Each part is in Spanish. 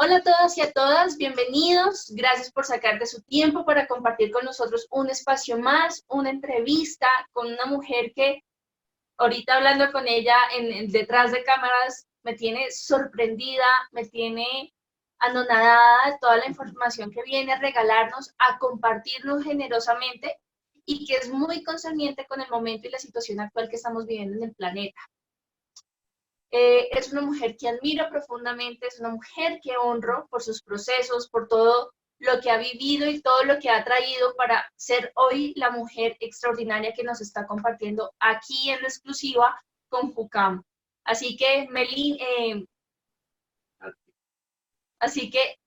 Hola a todas y a todas, bienvenidos. Gracias por sacar de su tiempo para compartir con nosotros un espacio más, una entrevista con una mujer que ahorita hablando con ella detrás de cámaras me tiene sorprendida, me tiene anonadada de toda la información que viene a regalarnos, a compartirnos generosamente y que es muy concerniente con el momento y la situación actual que estamos viviendo en el planeta. Es una mujer que admiro profundamente, es una mujer que honro por sus procesos, por todo lo que ha vivido y todo lo que ha traído para ser hoy la mujer extraordinaria que nos está compartiendo aquí en la exclusiva con FUCAM. Así que,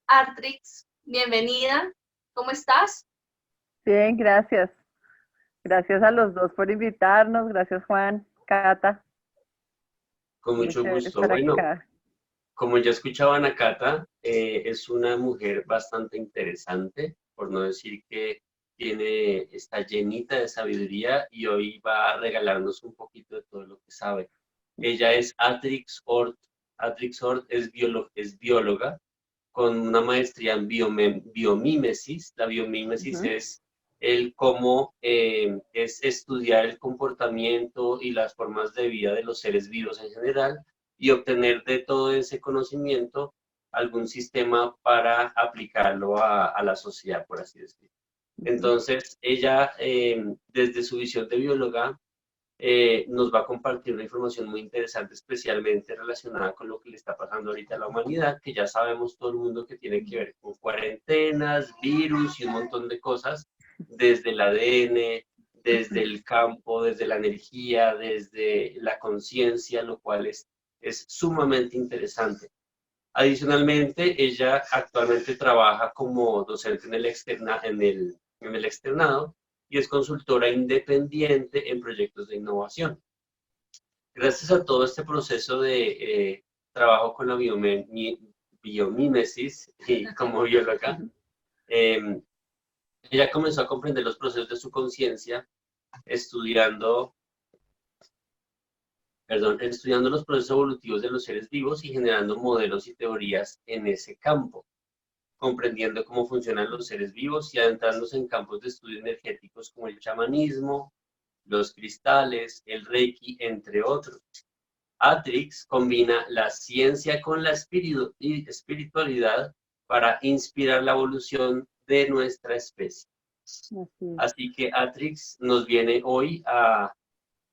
Artrix, bienvenida. ¿Cómo estás? Bien, gracias. Gracias a los dos por invitarnos. Gracias, Juan, Cata. Con Muy mucho chévere gusto. estar Bueno, acá. como ya escuchaban a Cata, es una mujer bastante interesante, por no decir que está llenita de sabiduría y hoy va a regalarnos un poquito de todo lo que sabe. Ella es Atrix Ort. Atrix Ort es bióloga con una maestría en biomímesis. La biomímesis es el cómo es estudiar el comportamiento y las formas de vida de los seres vivos en general y obtener de todo ese conocimiento algún sistema para aplicarlo a la sociedad, por así decirlo. Entonces, ella, desde su visión de bióloga, nos va a compartir una información muy interesante, especialmente relacionada con lo que le está pasando ahorita a la humanidad, que ya sabemos todo el mundo que tiene que ver con cuarentenas, virus y un montón de cosas, desde el ADN, desde el campo, desde la energía, desde la conciencia, lo cual es sumamente interesante. Adicionalmente, ella actualmente trabaja como docente en el externado y es consultora independiente en proyectos de innovación. Gracias a todo este proceso de trabajo con la biomímesis y como bióloga, ella comenzó a comprender los procesos de su conciencia estudiando los procesos evolutivos de los seres vivos y generando modelos y teorías en ese campo, comprendiendo cómo funcionan los seres vivos y adentrándose en campos de estudio energéticos como el chamanismo, los cristales, el reiki, entre otros. Atrix combina la ciencia con la espiritualidad para inspirar la evolución de nuestra especie. Así que Atrix nos viene hoy a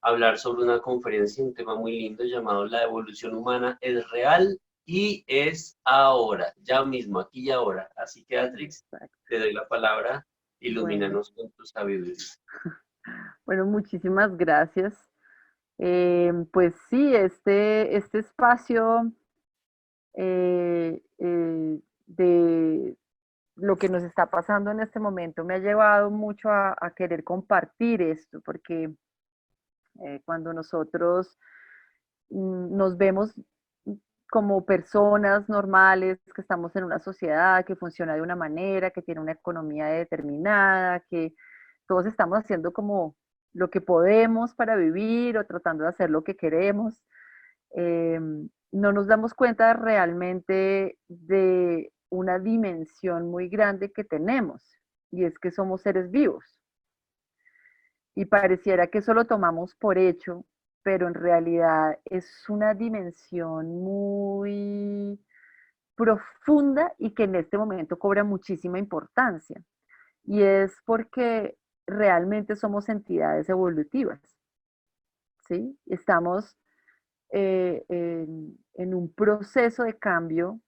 hablar sobre una conferencia, un tema muy lindo llamado La evolución humana es real y es ahora, ya mismo, aquí y ahora. Así que, Atrix, te doy la palabra, ilumínanos con tu sabiduría. Bueno, muchísimas gracias. Pues sí, este espacio de lo que nos está pasando en este momento me ha llevado mucho a querer compartir esto, porque cuando nosotros nos vemos como personas normales, que estamos en una sociedad que funciona de una manera, que tiene una economía determinada, que todos estamos haciendo como lo que podemos para vivir o tratando de hacer lo que queremos. No nos damos cuenta realmente de una dimensión muy grande que tenemos, y es que somos seres vivos. Y pareciera que eso lo tomamos por hecho, pero en realidad es una dimensión muy profunda y que en este momento cobra muchísima importancia. Y es porque realmente somos entidades evolutivas, ¿sí? Estamos en un proceso de cambio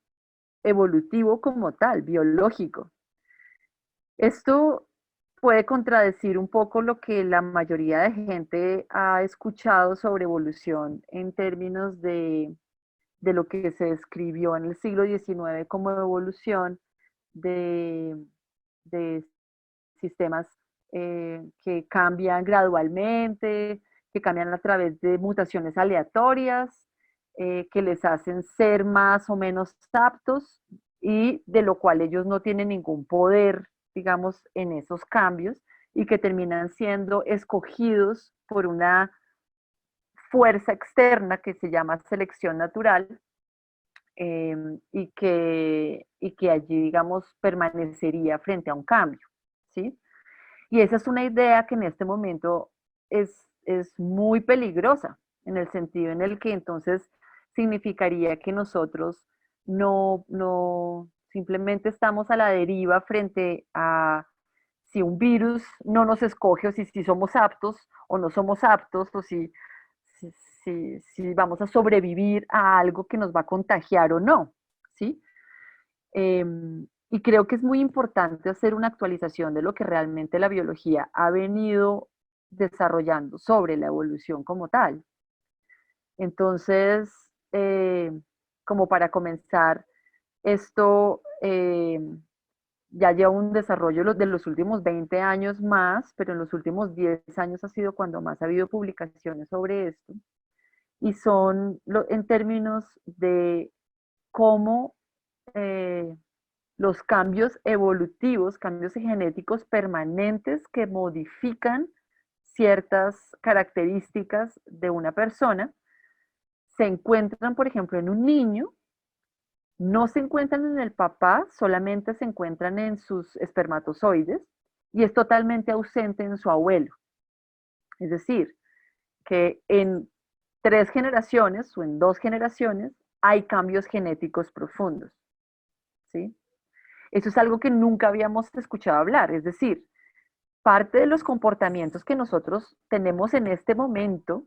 evolutivo como tal, biológico. Esto puede contradecir un poco lo que la mayoría de gente ha escuchado sobre evolución en términos de lo que se escribió en el siglo XIX como evolución de, de sistemas que cambian gradualmente, que cambian a través de mutaciones aleatorias, que les hacen ser más o menos aptos y de lo cual ellos no tienen ningún poder, digamos, en esos cambios y que terminan siendo escogidos por una fuerza externa que se llama selección natural, y que allí, digamos, permanecería frente a un cambio, ¿sí? Y esa es una idea que en este momento es muy peligrosa, en el sentido en el que entonces significaría que nosotros no simplemente estamos a la deriva frente a si un virus no nos escoge o si somos aptos o no somos aptos o si, si vamos a sobrevivir a algo que nos va a contagiar o no, ¿sí? Y creo que es muy importante hacer una actualización de lo que realmente la biología ha venido desarrollando sobre la evolución como tal. Entonces, como para comenzar, esto ya lleva un desarrollo de los últimos 20 años más, pero en los últimos 10 años ha sido cuando más ha habido publicaciones sobre esto. Y son en términos de cómo los cambios evolutivos, cambios genéticos permanentes que modifican ciertas características de una persona, se encuentran, por ejemplo, en un niño, no se encuentran en el papá, solamente se encuentran en sus espermatozoides y es totalmente ausente en su abuelo. Es decir, que en 3 generaciones o en 2 generaciones hay cambios genéticos profundos, ¿sí? Eso es algo que nunca habíamos escuchado hablar, es decir, parte de los comportamientos que nosotros tenemos en este momento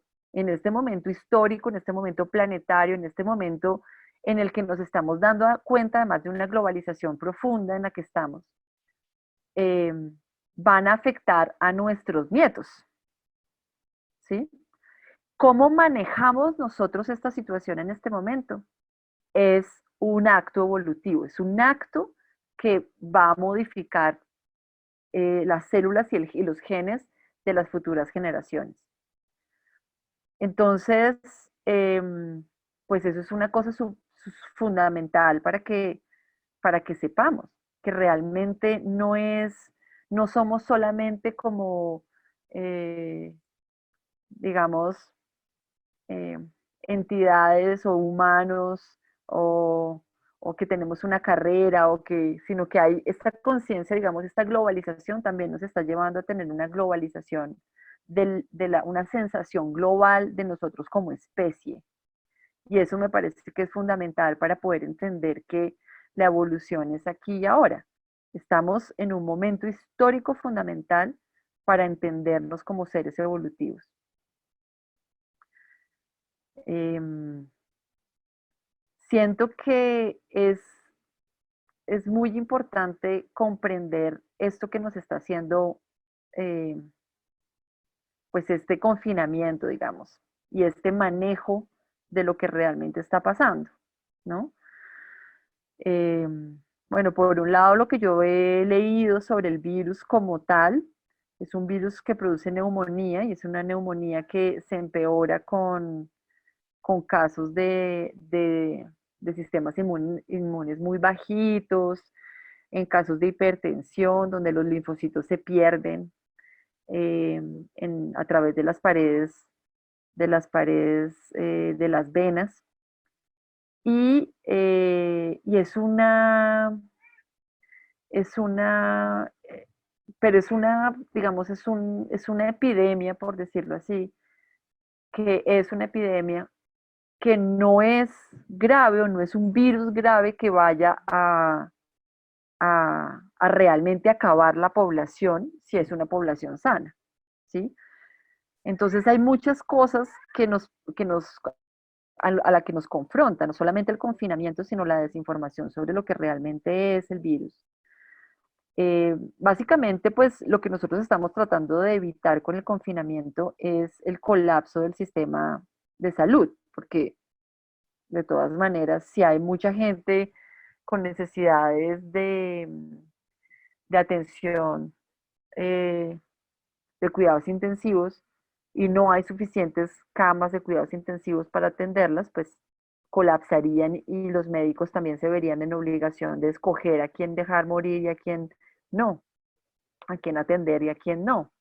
histórico, en este momento planetario, en este momento en el que nos estamos dando cuenta además de una globalización profunda en la que estamos, eh, van a afectar a nuestros nietos, ¿sí? ¿Cómo manejamos nosotros esta situación en este momento? Es un acto evolutivo, es un acto que va a modificar las células y los genes de las futuras generaciones. Entonces, pues eso es una cosa fundamental para que sepamos que realmente no somos solamente como, digamos, eh, entidades o humanos o, o que tenemos una carrera sino que hay esta conciencia, digamos, esta globalización también nos está llevando a tener una globalización una sensación global de nosotros como especie. Y eso me parece que es fundamental para poder entender que la evolución es aquí y ahora. Estamos en un momento histórico fundamental para entendernos como seres evolutivos. Siento que es muy importante comprender esto que nos está haciendo pues este confinamiento, digamos, y este manejo de lo que realmente está pasando, ¿no? Bueno, por un lado, lo que yo he leído sobre el virus como tal, es un virus que produce neumonía y es una neumonía que se empeora con casos de sistemas inmunes muy bajitos, en casos de hipertensión, donde los linfocitos se pierden a través de las paredes, de las venas. Y pero es una, digamos, es una epidemia, por decirlo así, que es una epidemia que no es grave o no es un virus grave que vaya a realmente acabar la población si es una población sana, ¿sí? Entonces hay muchas cosas a la que nos confronta, no solamente el confinamiento, sino la desinformación sobre lo que realmente es el virus. Básicamente, pues lo que nosotros estamos tratando de evitar con el confinamiento es el colapso del sistema de salud, porque de todas maneras, si hay mucha gente con necesidades de atención, de cuidados intensivos, y no hay suficientes camas de cuidados intensivos para atenderlas, pues colapsarían y los médicos también se verían en obligación de escoger a quién dejar morir y a quién no, a quién atender y a quién no.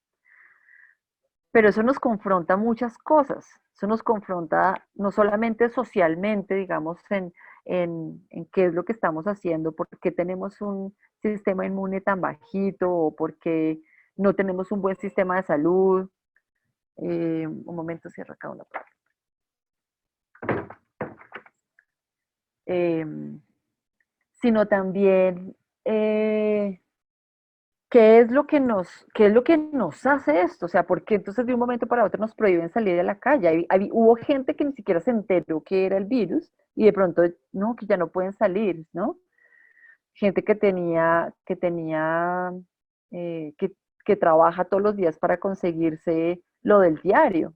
Pero eso nos confronta muchas cosas, Eso nos confronta no solamente socialmente, digamos, en qué es lo que estamos haciendo, por qué tenemos un sistema inmune tan bajito o por qué no tenemos un buen sistema de salud. Un momento, cierro acá una parte. Sino también qué es lo que nos hace esto, o sea, ¿por qué entonces de un momento para otro nos prohíben salir a la calle? Hubo gente que ni siquiera se enteró que era el virus y de pronto, no, que ya no pueden salir, ¿no? Gente que trabaja todos los días para conseguirse lo del diario.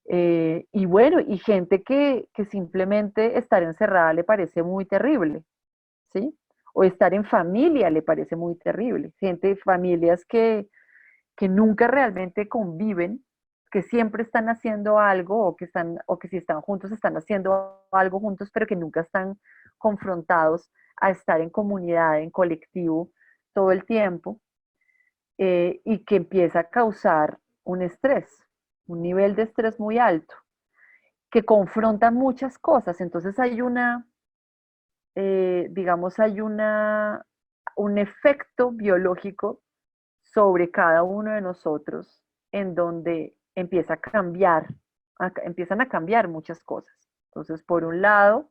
Y bueno, y gente que simplemente estar encerrada le parece muy terrible, ¿sí? O estar en familia le parece muy terrible. Familias que nunca realmente conviven, que siempre están haciendo algo o que si están juntos están haciendo algo juntos, pero que nunca están confrontados a estar en comunidad, en colectivo todo el tiempo, y que empieza a causar un estrés, un nivel de estrés muy alto, que confronta muchas cosas. Entonces digamos, un efecto biológico sobre cada uno de nosotros en donde empiezan a cambiar muchas cosas. Entonces, por un lado,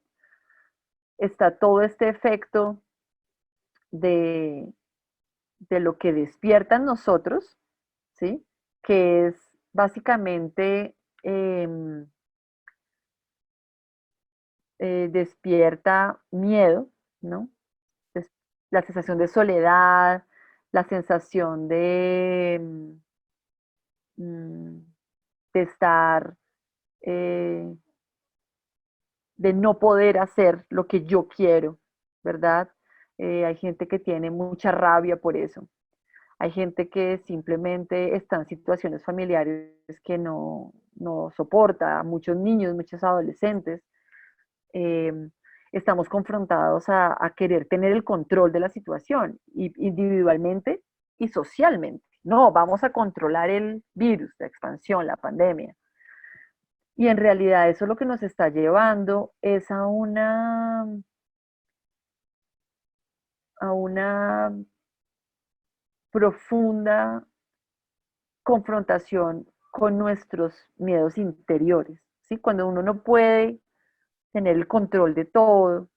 está todo este efecto de, de lo que despierta en nosotros, ¿sí? Que es básicamente despierta miedo, ¿no? La sensación de soledad, la sensación mm, de estar, eh, de no poder hacer lo que yo quiero, ¿verdad? Hay gente que tiene mucha rabia por eso. Hay gente que simplemente está en situaciones familiares que no soporta, muchos niños, muchos adolescentes. eh, Estamos confrontados a querer tener el control de la situación, individualmente y socialmente. No, vamos a controlar el virus, la expansión, la pandemia. Y en realidad eso lo que nos está llevando es a una profunda confrontación con nuestros miedos interiores, ¿sí? Cuando uno no puede tener el control de todo,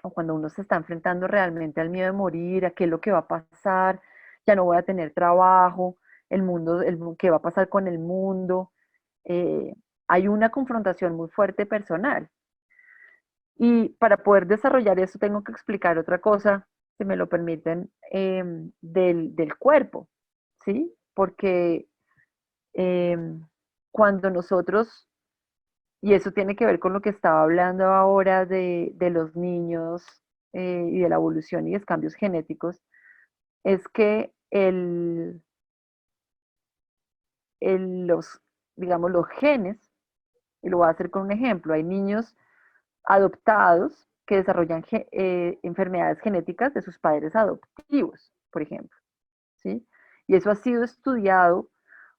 o cuando uno se está enfrentando realmente al miedo de morir, a qué es lo que va a pasar, ya no voy a tener trabajo, qué va a pasar con el mundo. eh, Hay una confrontación muy fuerte personal. Y para poder desarrollar eso tengo que explicar otra cosa, si me lo permiten, del cuerpo, ¿sí? Porque cuando nosotros, y eso tiene que ver con lo que estaba hablando ahora de los niños, y de la evolución y los cambios genéticos, es que digamos, los genes, y lo voy a hacer con un ejemplo, hay niños adoptados que desarrollan enfermedades genéticas de sus padres adoptivos, por ejemplo, ¿sí? Y eso ha sido estudiado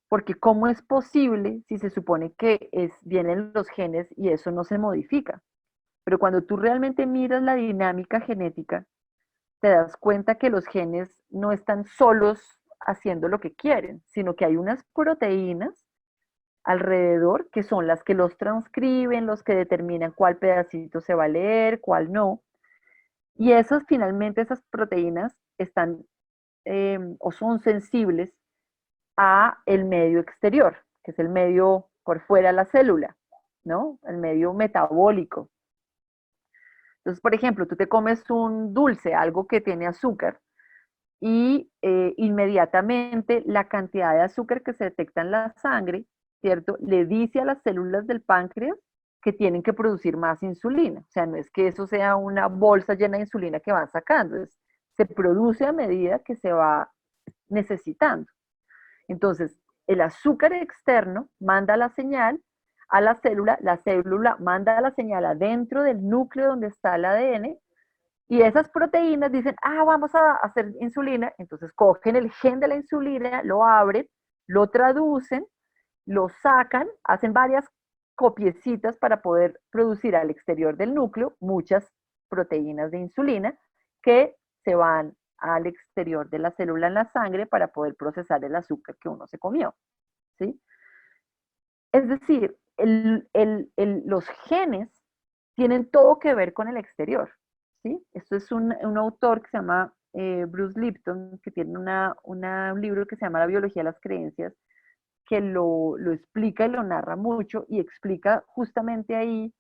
porque ¿cómo es posible si se supone que vienen los genes y eso no se modifica? Pero cuando tú realmente miras la dinámica genética, te das cuenta que los genes no están solos haciendo lo que quieren, sino que hay unas proteínas alrededor que son las que los transcriben, los que determinan cuál pedacito se va a leer, cuál no. Y finalmente esas proteínas están o son sensibles a el medio exterior, que es el medio por fuera de la célula, ¿no? El medio metabólico. Entonces, por ejemplo, tú te comes un dulce, algo que tiene azúcar, y inmediatamente la cantidad de azúcar que se detecta en la sangre, ¿cierto? Le dice a las células del páncreas que tienen que producir más insulina. O sea, no es que eso sea una bolsa llena de insulina que van sacando, se produce a medida que se va necesitando. Entonces, el azúcar externo manda la señal a la célula manda la señal adentro del núcleo donde está el ADN, y esas proteínas dicen, vamos a hacer insulina, entonces cogen el gen de la insulina, lo abren, lo traducen, lo sacan, hacen varias copiecitas para poder producir al exterior del núcleo muchas proteínas de insulina que se van al exterior de la célula en la sangre para poder procesar el azúcar que uno se comió, ¿sí? Es decir, los genes tienen todo que ver con el exterior, ¿sí? Esto es un autor que se llama Bruce Lipton, que tiene un libro que se llama La biología de las creencias, que lo explica y lo narra mucho y explica justamente ahí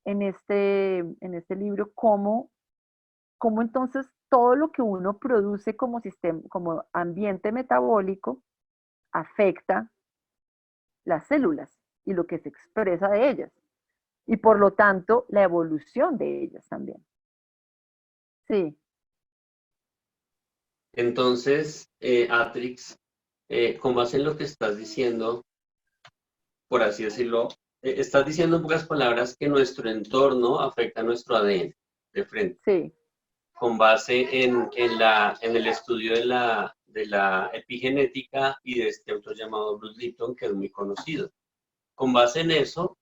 en este libro cómo entonces todo lo que uno produce como sistema, como ambiente metabólico, afecta las células y lo que se expresa de ellas, y por lo tanto la evolución de ellas también. Sí. Entonces, Atrix, con base en lo que estás diciendo, por así decirlo, estás diciendo en pocas palabras que nuestro entorno afecta a nuestro ADN de frente. Sí. Con base en el estudio de la epigenética y de este autor llamado Bruce Lipton, que es muy conocido. Con base en eso,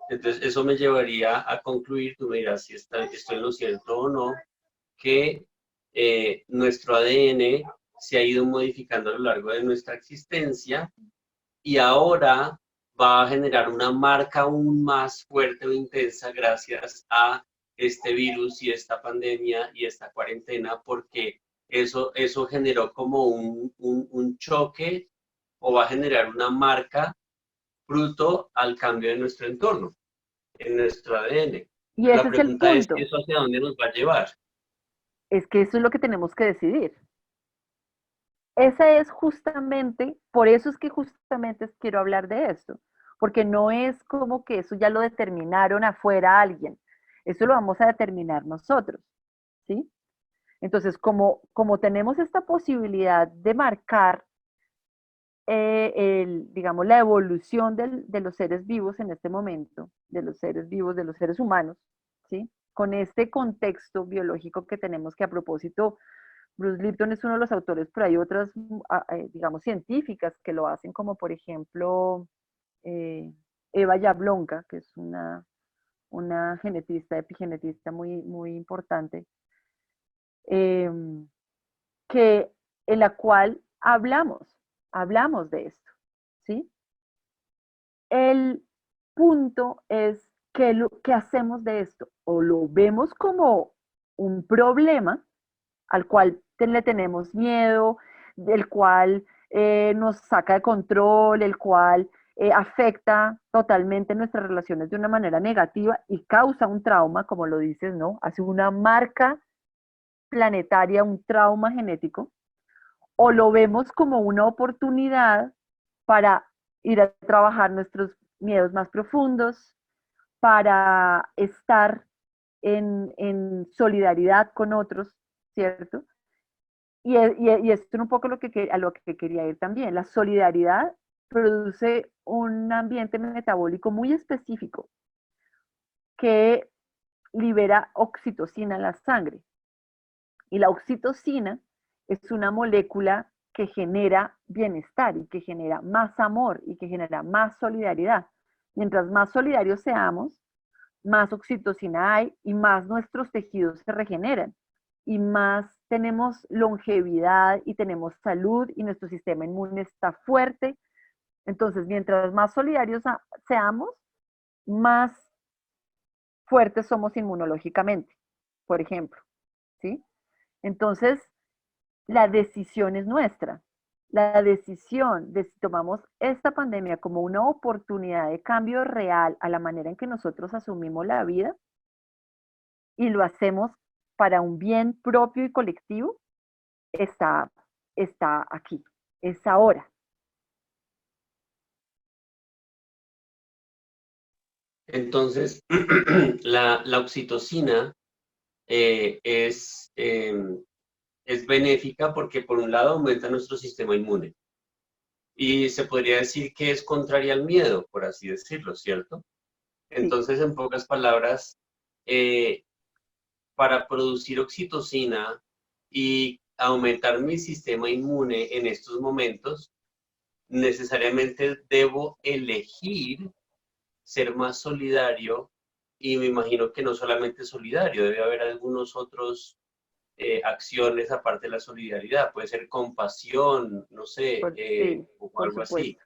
entonces eso me llevaría a concluir, tú me dirás si estoy en lo cierto o no, que nuestro ADN se ha ido modificando a lo largo de nuestra existencia y ahora va a generar una marca aún más fuerte o intensa gracias a este virus y esta pandemia y esta cuarentena, porque eso generó como un choque o va a generar una marca fruto al cambio de nuestro entorno, en nuestro ADN. Y La ese es el pregunta es, punto. ¿eso hacia dónde nos va a llevar? Es que eso es lo que tenemos que decidir. Esa es justamente, por eso es que justamente quiero hablar de esto, porque no es como que eso ya lo determinaron afuera alguien, eso lo vamos a determinar nosotros, ¿sí? Entonces, como tenemos esta posibilidad de marcar, digamos, la evolución de los seres vivos en este momento, de los seres vivos, de los seres humanos, ¿sí? Con este contexto biológico que tenemos, que a propósito, Bruce Lipton es uno de los autores, pero hay otras, digamos, científicas que lo hacen, como por ejemplo Eva Jablonka, que es una genetista, epigenetista muy importante, eh, en la cual hablamos de esto, ¿sí? El punto es qué hacemos de esto, o lo vemos como un problema al cual le tenemos miedo, del cual nos saca de control, el cual afecta totalmente nuestras relaciones de una manera negativa y causa un trauma, como lo dices, ¿no? Hace una marca planetaria, un trauma genético, o lo vemos como una oportunidad para ir a trabajar nuestros miedos más profundos, para estar en solidaridad con otros, ¿cierto? Y esto es un poco a lo que quería ir también. La solidaridad produce un ambiente metabólico muy específico que libera oxitocina en la sangre. Y la oxitocina es una molécula que genera bienestar y que genera más amor y que genera más solidaridad. Mientras más solidarios seamos, más oxitocina hay y más nuestros tejidos se regeneran y más tenemos longevidad y tenemos salud y nuestro sistema inmune está fuerte. Entonces, mientras más solidarios seamos, más fuertes somos inmunológicamente, por ejemplo, ¿sí? Entonces, la decisión es nuestra. La decisión de si tomamos esta pandemia como una oportunidad de cambio real a la manera en que nosotros asumimos la vida y lo hacemos para un bien propio y colectivo, está aquí, es ahora. Entonces, la oxitocina es benéfica porque por un lado aumenta nuestro sistema inmune y se podría decir que es contraria al miedo, por así decirlo, ¿cierto? Sí. Entonces, en pocas palabras, para producir oxitocina y aumentar mi sistema inmune en estos momentos, necesariamente debo elegir ser más solidario, y me imagino que no solamente solidario, debe haber algunos otros acciones aparte de la solidaridad, puede ser compasión, no sé, Sí, o por algo así. supuesto.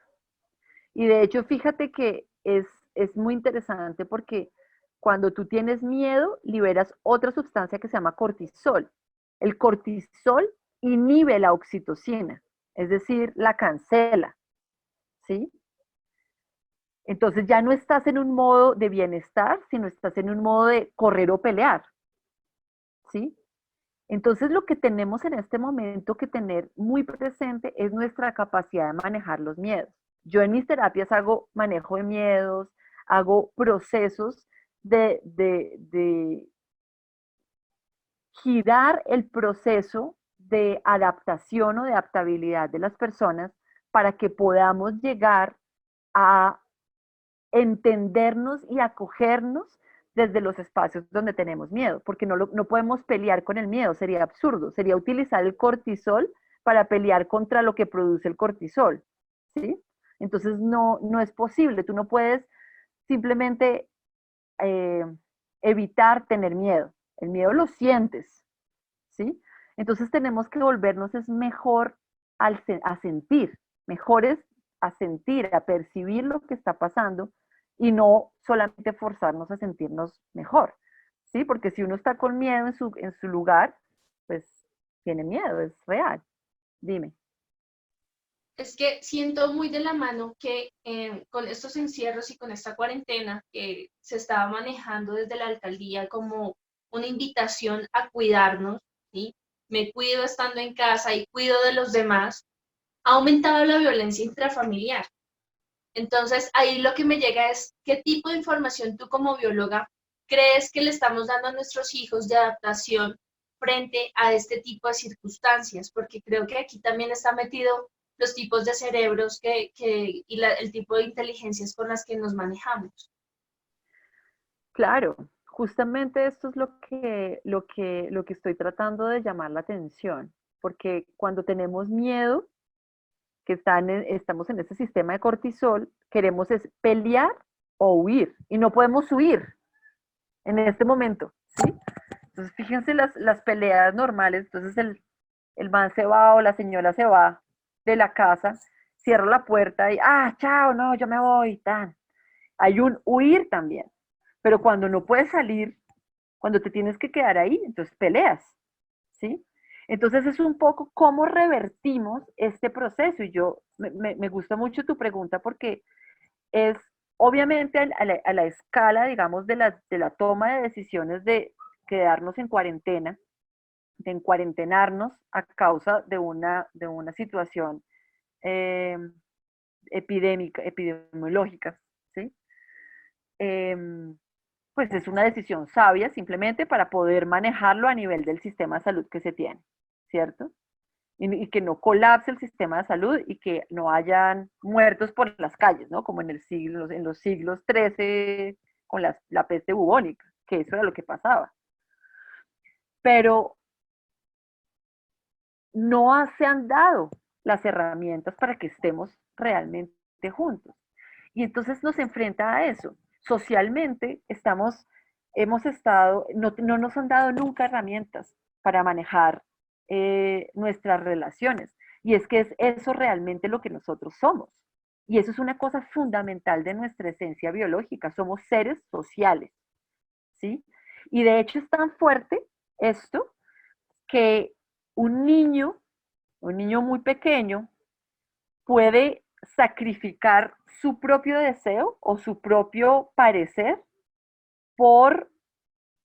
Y de hecho, fíjate que es muy interesante porque cuando tú tienes miedo, liberas otra sustancia que se llama cortisol. El cortisol inhibe la oxitocina, es decir, la cancela, ¿sí? Entonces ya no estás en un modo de bienestar, sino estás en un modo de correr o pelear, ¿sí? Entonces lo que tenemos en este momento que tener muy presente es nuestra capacidad de manejar los miedos. Yo en mis terapias hago manejo de miedos, hago procesos de girar el proceso de adaptación o de adaptabilidad de las personas para que podamos llegar a entendernos y acogernos desde los espacios donde tenemos miedo, porque no podemos pelear con el miedo, sería absurdo, sería utilizar el cortisol para pelear contra lo que produce el cortisol, ¿sí? Entonces no es posible, tú no puedes simplemente eh, evitar tener miedo, el miedo lo sientes, ¿sí? Entonces tenemos que volvernos es mejor a sentir, mejores a sentir, a percibir lo que está pasando y no solamente forzarnos a sentirnos mejor, ¿sí? Porque si uno está con miedo en su lugar, pues tiene miedo, es real. Dime. Es que siento muy de la mano que con estos encierros y con esta cuarentena que se estaba manejando desde la alcaldía como una invitación a cuidarnos, ¿sí? Me cuido estando en casa y cuido de los demás, ha aumentado la violencia intrafamiliar. Entonces, ahí lo que me llega es, ¿qué tipo de información tú como bióloga crees que le estamos dando a nuestros hijos de adaptación frente a este tipo de circunstancias? Porque creo que aquí también está metido los tipos de cerebros y el tipo de inteligencias con las que nos manejamos. Claro, justamente esto es lo que estoy tratando de llamar la atención, porque cuando tenemos miedo, estamos en ese sistema de cortisol, queremos es pelear o huir, y no podemos huir en este momento, ¿sí? Entonces, fíjense las peleas normales, entonces el man se va o la señora se va de la casa, cierra la puerta y, chao, no, yo me voy, tan. Hay un huir también, pero cuando no puedes salir, cuando te tienes que quedar ahí, entonces peleas, ¿sí? Entonces es un poco cómo revertimos este proceso. Y me gusta mucho tu pregunta porque es obviamente a la escala, digamos, de la toma de decisiones de quedarnos en cuarentena, de encuarentenarnos a causa de una situación eh, epidemiológica, ¿sí? Pues es una decisión sabia simplemente para poder manejarlo a nivel del sistema de salud que se tiene, ¿cierto? Y que no colapse el sistema de salud y que no hayan muertos por las calles, ¿no? Como en los siglos XIII con la peste bubónica, que eso era lo que pasaba. Pero no se han dado las herramientas para que estemos realmente juntos. Y entonces nos enfrenta a eso. Socialmente hemos estado, no nos han dado nunca herramientas para manejar nuestras relaciones. Y es que es eso realmente lo que nosotros somos. Y eso es una cosa fundamental de nuestra esencia biológica. Somos seres sociales, ¿sí? Y de hecho es tan fuerte esto que un un niño muy pequeño, puede sacrificar su propio deseo o su propio parecer por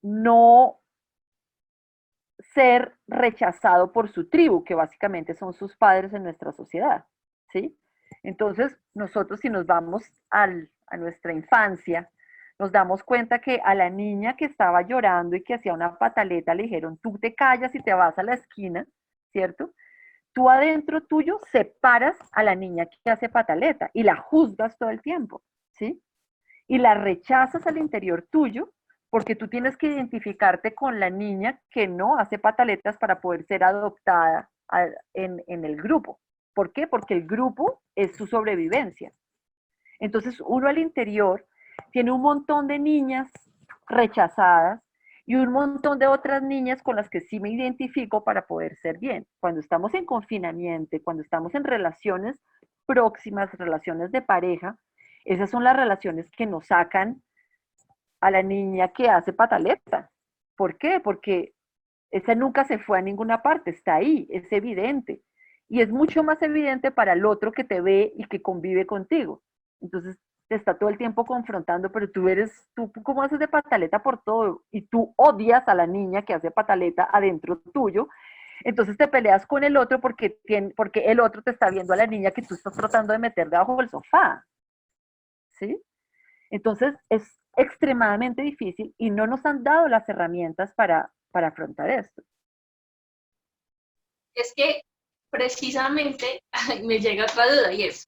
no ser rechazado por su tribu, que básicamente son sus padres en nuestra sociedad, ¿sí? Entonces, nosotros si nos vamos a nuestra infancia, nos damos cuenta que a la niña que estaba llorando y que hacía una pataleta le dijeron, tú te callas y te vas a la esquina, ¿cierto? Tú adentro tuyo separas a la niña que hace pataleta y la juzgas todo el tiempo, ¿sí? Y la rechazas al interior tuyo porque tú tienes que identificarte con la niña que no hace pataletas para poder ser adoptada en el grupo, ¿Por qué? Porque el grupo es su sobrevivencia. Entonces uno al interior tiene un montón de niñas rechazadas y un montón de otras niñas con las que sí me identifico para poder ser bien. Cuando estamos en confinamiento, cuando estamos en relaciones próximas, relaciones de pareja, esas son las relaciones que nos sacan a la niña que hace pataleta. ¿Por qué? Porque esa nunca se fue a ninguna parte, está ahí, es evidente. Y es mucho más evidente para el otro que te ve y que convive contigo. Entonces te está todo el tiempo confrontando, pero tú cómo haces de pataleta por todo y tú odias a la niña que hace pataleta adentro tuyo. Entonces te peleas con el otro porque el otro te está viendo a la niña que tú estás tratando de meter debajo del sofá. ¿Sí? Entonces es extremadamente difícil y no nos han dado las herramientas para afrontar esto. Es que precisamente me llega otra duda y es,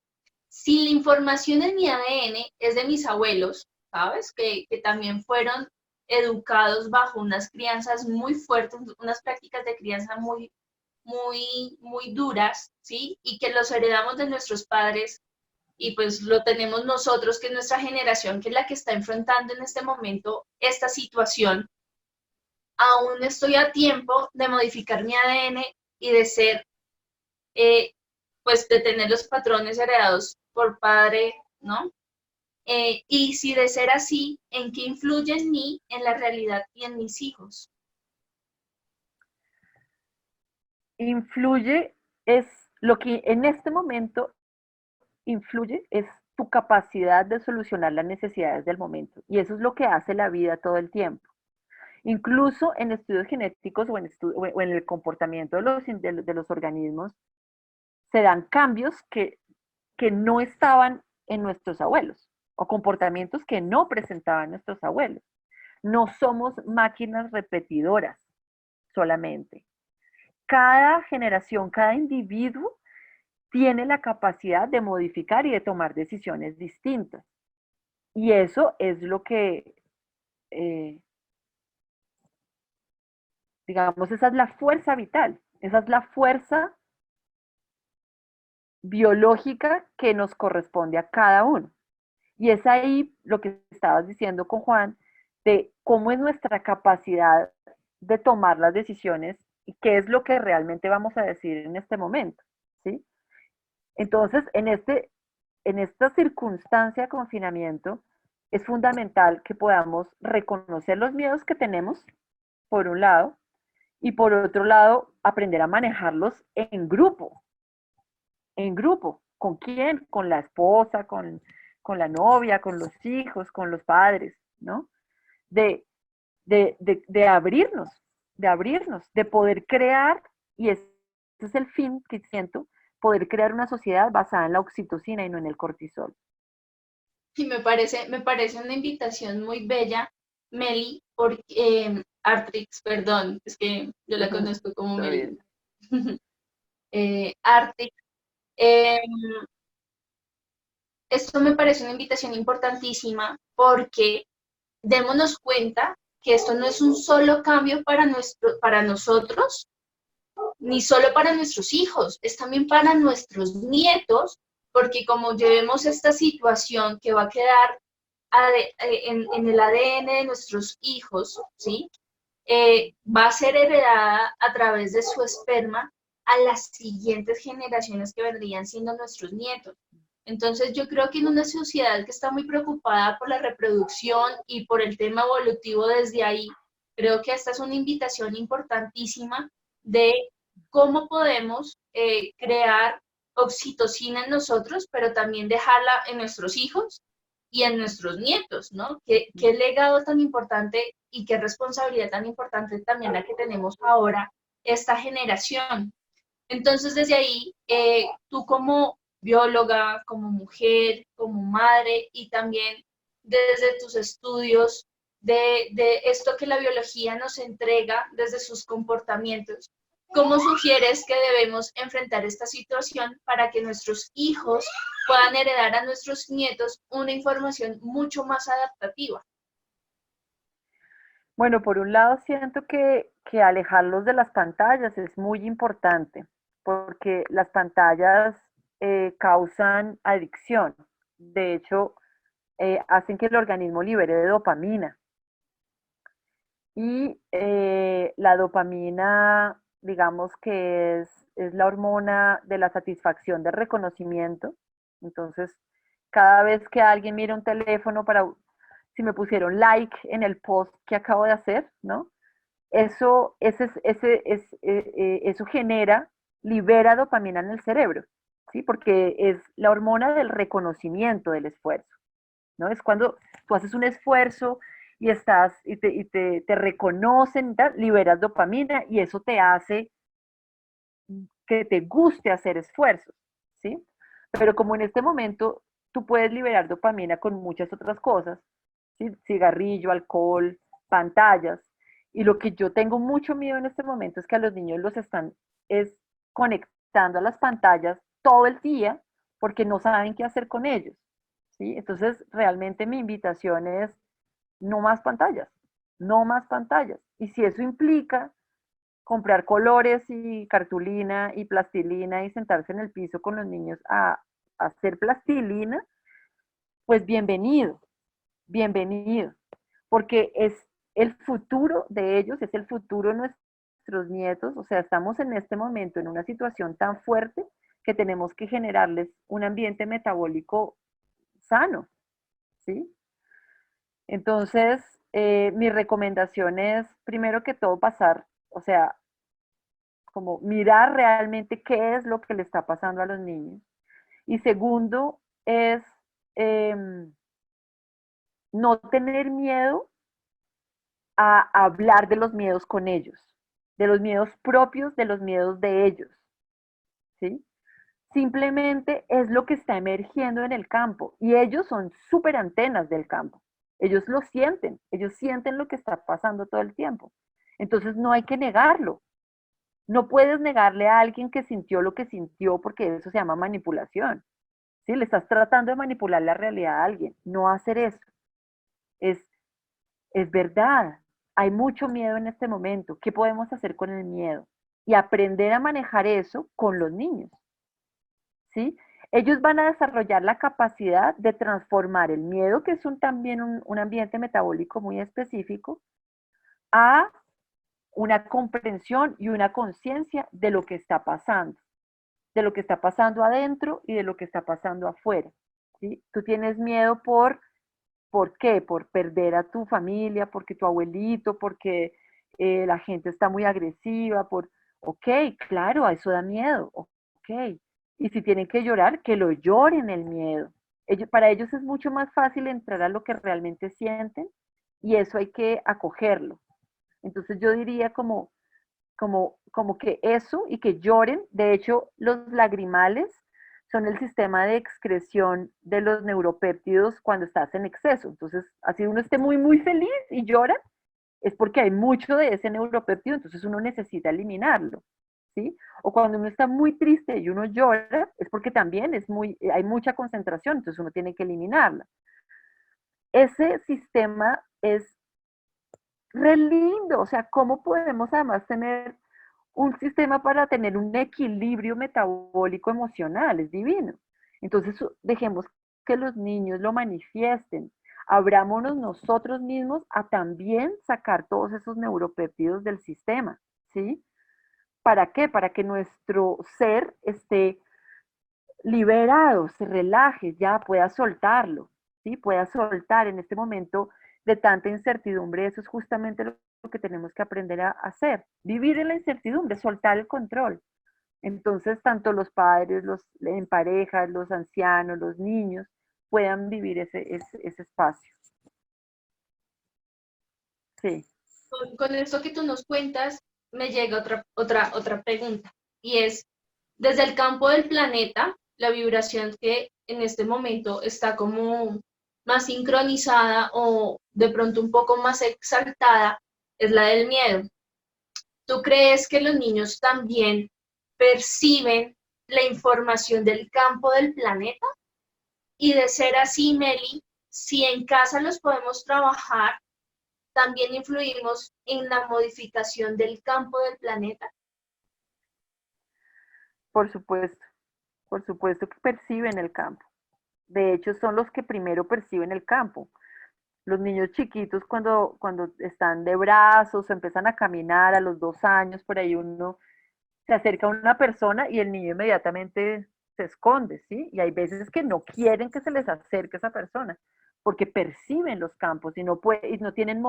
si la información en mi ADN es de mis abuelos, ¿sabes? Que también fueron educados bajo unas crianzas muy fuertes, unas prácticas de crianza muy duras, ¿sí? Y que los heredamos de nuestros padres y pues lo tenemos nosotros, que es nuestra generación, que es la que está enfrentando en este momento esta situación. Aún estoy a tiempo de modificar mi ADN y de ser, pues de tener los patrones heredados por padre, ¿no? Y si de ser así, ¿en qué influye en mí, en la realidad y en mis hijos? Influye, es lo que en este momento influye, es tu capacidad de solucionar las necesidades del momento. Y eso es lo que hace la vida todo el tiempo. Incluso en estudios genéticos o en el comportamiento de los organismos, se dan cambios que no estaban en nuestros abuelos o comportamientos que no presentaban nuestros abuelos. No somos máquinas repetidoras solamente. Cada generación, cada individuo tiene la capacidad de modificar y de tomar decisiones distintas. Y eso es lo que, eh, digamos, esa es la fuerza vital, esa es la fuerza biológica que nos corresponde a cada uno. Y es ahí lo que estabas diciendo con Juan, de cómo es nuestra capacidad de tomar las decisiones y qué es lo que realmente vamos a decir en este momento, ¿sí? Entonces, en esta circunstancia de confinamiento, es fundamental que podamos reconocer los miedos que tenemos, por un lado, y por otro lado, aprender a manejarlos en grupo. ¿En grupo? ¿Con quién? Con la esposa, con la novia, con los hijos, con los padres, ¿no? De, de abrirnos, de poder crear, y ese es el fin que siento, poder crear una sociedad basada en la oxitocina y no en el cortisol. Y me parece una invitación muy bella, Meli, porque Artrix, perdón, es que yo la conozco como Está Meli. bien. Artrix, eh, esto me parece una invitación importantísima porque démonos cuenta que esto no es un solo cambio para nosotros, ni solo para nuestros hijos, es también para nuestros nietos, porque como llevemos esta situación que va a quedar en el ADN de nuestros hijos, ¿sí? Va a ser heredada a través de su esperma a las siguientes generaciones que vendrían siendo nuestros nietos. Entonces yo creo que en una sociedad que está muy preocupada por la reproducción y por el tema evolutivo desde ahí, creo que esta es una invitación importantísima de cómo podemos crear oxitocina en nosotros, pero también dejarla en nuestros hijos y en nuestros nietos, ¿no? Qué legado tan importante y qué responsabilidad tan importante también la que tenemos ahora, esta generación. Entonces, desde ahí, tú como bióloga, como mujer, como madre y también desde tus estudios de esto que la biología nos entrega desde sus comportamientos, ¿cómo sugieres que debemos enfrentar esta situación para que nuestros hijos puedan heredar a nuestros nietos una información mucho más adaptativa? Bueno, por un lado siento que alejarlos de las pantallas es muy importante, porque las pantallas causan adicción. De hecho, hacen que el organismo libere de dopamina. Y la dopamina, digamos que es la hormona de la satisfacción del reconocimiento. Entonces, cada vez que alguien mira un teléfono para si me pusieron like en el post que acabo de hacer, ¿no? Eso genera, libera dopamina en el cerebro, ¿sí? Porque es la hormona del reconocimiento del esfuerzo, ¿no? Es cuando tú haces un esfuerzo y te reconocen, liberas dopamina y eso te hace que te guste hacer esfuerzos, ¿sí? Pero como en este momento tú puedes liberar dopamina con muchas otras cosas, ¿sí? Cigarrillo, alcohol, pantallas, y lo que yo tengo mucho miedo en este momento es que a los niños los están conectando a las pantallas todo el día porque no saben qué hacer con ellos, ¿sí? Entonces, realmente mi invitación es no más pantallas, no más pantallas. Y si eso implica comprar colores y cartulina y plastilina y sentarse en el piso con los niños a hacer plastilina, pues bienvenido, bienvenido, porque es el futuro de ellos, es el futuro de nuestros nietos, o sea, estamos en este momento en una situación tan fuerte que tenemos que generarles un ambiente metabólico sano, ¿sí? Entonces, mi recomendación es, primero que todo, pasar, o sea, como mirar realmente qué es lo que le está pasando a los niños. Y segundo, es eh, no tener miedo a hablar de los miedos con ellos, de los miedos propios, de los miedos de ellos, ¿sí? Simplemente es lo que está emergiendo en el campo y ellos son súper antenas del campo. Ellos lo sienten, ellos sienten lo que está pasando todo el tiempo. Entonces no hay que negarlo. No puedes negarle a alguien que sintió lo que sintió porque eso se llama manipulación. ¿Sí? Le estás tratando de manipular la realidad a alguien. No hacer eso. Es, es verdad. Hay mucho miedo en este momento. ¿Qué podemos hacer con el miedo? Y aprender a manejar eso con los niños. ¿Sí? Ellos van a desarrollar la capacidad de transformar el miedo, que es también un ambiente metabólico muy específico, a una comprensión y una conciencia de lo que está pasando, de lo que está pasando adentro y de lo que está pasando afuera. ¿Sí? Tú tienes miedo ¿por qué? Por perder a tu familia, porque tu abuelito, porque la gente está muy agresiva, ok, claro, eso da miedo, ok. Y si tienen que llorar, que lo lloren el miedo. Para ellos es mucho más fácil entrar a lo que realmente sienten y eso hay que acogerlo. Entonces yo diría como que eso y que lloren. De hecho, los lagrimales son el sistema de excreción de los neuropéptidos cuando estás en exceso. Entonces, así uno esté muy, muy feliz y llora, es porque hay mucho de ese neuropéptido, entonces uno necesita eliminarlo, ¿sí? O cuando uno está muy triste y uno llora, es porque también hay mucha concentración, entonces uno tiene que eliminarla. Ese sistema es re lindo, o sea, ¿cómo podemos además tener un sistema para tener un equilibrio metabólico emocional? Es divino. Entonces, dejemos que los niños lo manifiesten. Abrámonos nosotros mismos a también sacar todos esos neuropéptidos del sistema, ¿sí? ¿Para qué? Para que nuestro ser esté liberado, se relaje, ya pueda soltarlo, ¿sí? Pueda soltar en este momento de tanta incertidumbre. Eso es justamente lo que tenemos que aprender a hacer, vivir en la incertidumbre, soltar el control. Entonces, tanto los padres, en parejas, los ancianos, los niños, puedan vivir ese espacio. Sí. Con esto que tú nos cuentas, me llega otra pregunta, y es, desde el campo del planeta, la vibración que en este momento está como más sincronizada o de pronto un poco más exaltada es la del miedo. ¿Tú crees que los niños también perciben la información del campo del planeta? Y de ser así, Meli, si en casa los podemos trabajar, también influimos en la modificación del campo del planeta. por supuesto que perciben el campo. De hecho, son los que primero perciben el campo. Los niños chiquitos cuando están de brazos o empiezan a caminar a los 2 años, por ahí uno se acerca a una persona y el niño inmediatamente se esconde, ¿sí? Y hay veces que no quieren que se les acerque esa persona, porque perciben los campos y no tienen